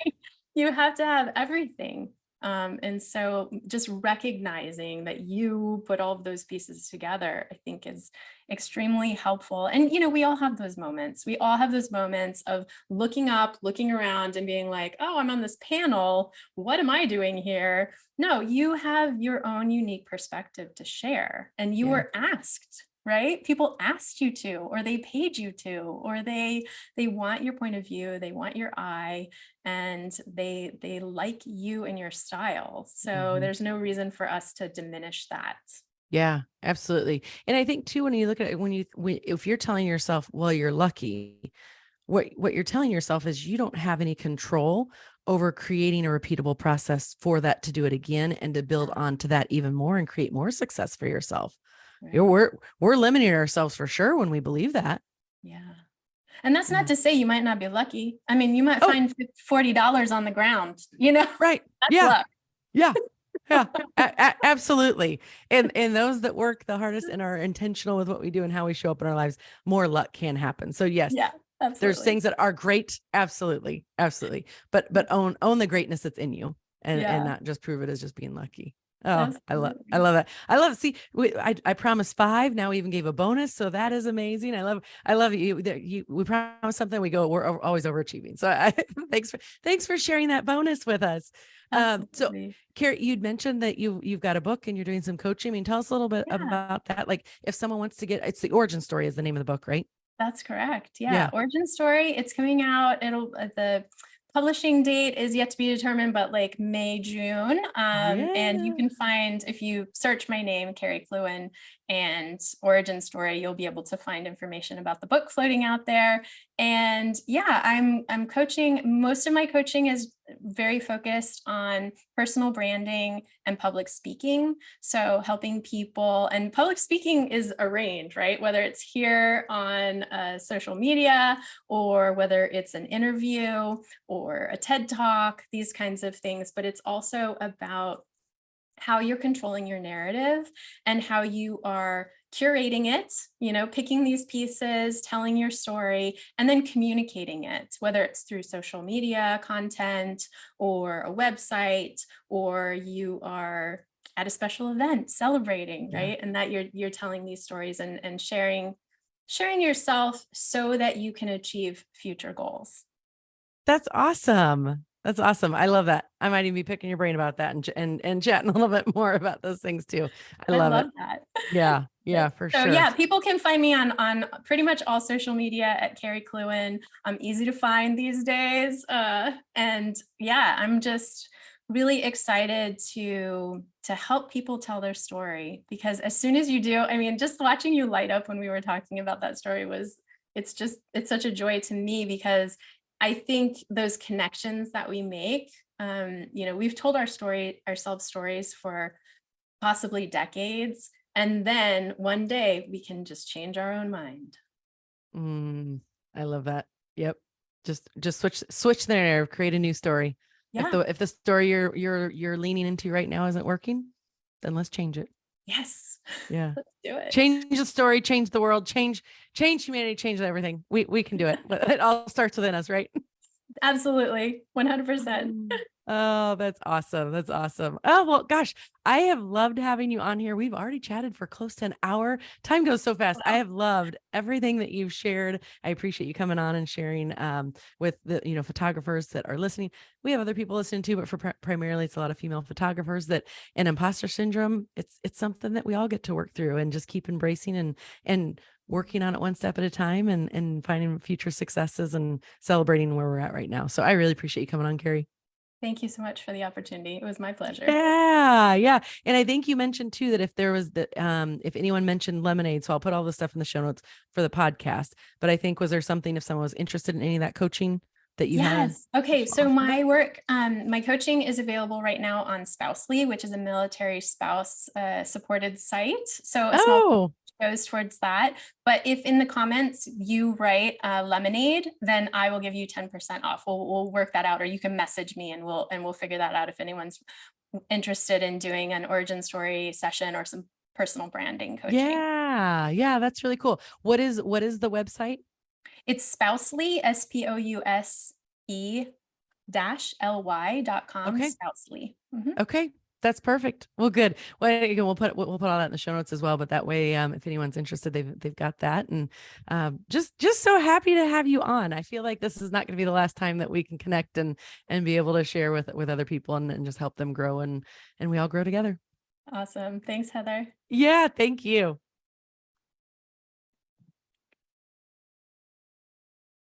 You have to have everything. And so just recognizing that you put all of those pieces together, I think, is extremely helpful. And, we all have those moments. We all have those moments of looking up, looking around and being like, oh, I'm on this panel. What am I doing here? No, you have your own unique perspective to share. And you were asked, right? People asked you to, or they paid you to, or they want your point of view, they want your eye, and they like you and your style. So there's no reason for us to diminish that. Yeah, absolutely. And I think too, when you look at it, if you're telling yourself, well, you're lucky, what you're telling yourself is you don't have any control over creating a repeatable process for that to do it again and to build onto that even more and create more success for yourself. Right. We're limiting ourselves for sure when we believe that. Yeah. And that's not to say you might not be lucky. I mean, you might find $40 on the ground, Right. That's luck. Yeah. Yeah, absolutely. And those that work the hardest and are intentional with what we do and how we show up in our lives, more luck can happen. So yes, absolutely. There's things that are great. Absolutely. Absolutely. But own the greatness that's in you and not just prove it as just being lucky. Oh, I Absolutely. love that. I love, see, I promised 5. Now we even gave a bonus. So that is amazing. I love we promise something, we're always overachieving. So thanks for sharing that bonus with us. So Absolutely. Carrie, you'd mentioned that you've got a book and you're doing some coaching. I mean, tell us a little bit Yeah. about that. Like if someone wants to it's the origin story is the name of the book, right? That's correct. Yeah, Yeah. origin story, it's coming out. The publishing date is yet to be determined, but like May, June. And you Yeah. can find, if you search my name, Carrie Klewin, and origin story, you'll be able to find information about the book floating out there. And yeah, I'm coaching. Most of my coaching is very focused on personal branding and public speaking. So helping people, and public speaking is a range, right? Whether it's here on social media, or whether it's an interview or a TED talk, these kinds of things. But it's also about how you're controlling your narrative and how you are curating it, picking these pieces, telling your story, and then communicating it, whether it's through social media content or a website, or you are at a special event celebrating, Yeah. right? And that you're telling these stories and sharing yourself so that you can achieve future goals. That's awesome. That's awesome. I love that. I might even be picking your brain about that and chatting a little bit more about those things too. I I love love it. that. Yeah. Yeah, for So sure. yeah, people can find me on pretty much all social media at Carrie Klewin. I'm easy to find these days. And yeah, I'm just really excited to help people tell their story, because as soon as you do, I mean, just watching you light up when we were talking about that story it's such a joy to me, because I think those connections that we make, we've told ourselves stories for possibly decades. And then one day we can just change our own mind. Mm, I love that. Yep. Just switch the narrative, create a new story. Yeah. If the story you're leaning into right now isn't working, then let's change it. Yes. Yeah. Let's do it. Change the story, change the world, change humanity, change everything. We can do it. But it all starts within us, right? Absolutely. 100%. Oh, that's awesome. That's awesome. Oh, well, gosh, I have loved having you on here. We've already chatted for close to an hour. Time goes so fast. I Wow. have loved everything that you've shared. I appreciate you coming on and sharing with the, photographers that are listening. We have other people listening too, but for primarily it's a lot of female photographers that in imposter syndrome, it's something that we all get to work through and just keep embracing and working on it one step at a time and finding future successes and celebrating where we're at right now. So I really appreciate you coming on, Carrie. Thank you so much for the opportunity. It was my pleasure. Yeah, yeah. And I think you mentioned too that if there was if anyone mentioned lemonade, so I'll put all the stuff in the show notes for the podcast. But I think was there something if someone was interested in any of that coaching that you had Yes. Okay. to So offer? my work, my coaching is available right now on Spousely, which is a military spouse supported site. So a small Oh, goes towards that. But if in the comments you write lemonade, then I will give you 10% off. We'll work that out, or you can message me and we'll figure that out if anyone's interested in doing an origin story session or some personal branding coaching. yeah, yeah. That's really cool. What is the website? It's Spousely, SPOUSE-LY.com, Okay. Spousely. Mhm. Okay. That's perfect. Well, good. Well, again, we'll put all that in the show notes as well. But that way, if anyone's interested, they've got that. And just so happy to have you on. I feel like this is not going to be the last time that we can connect and be able to share with other people and just help them grow and we all grow together. Awesome. Thanks, Heather. Yeah. Thank you.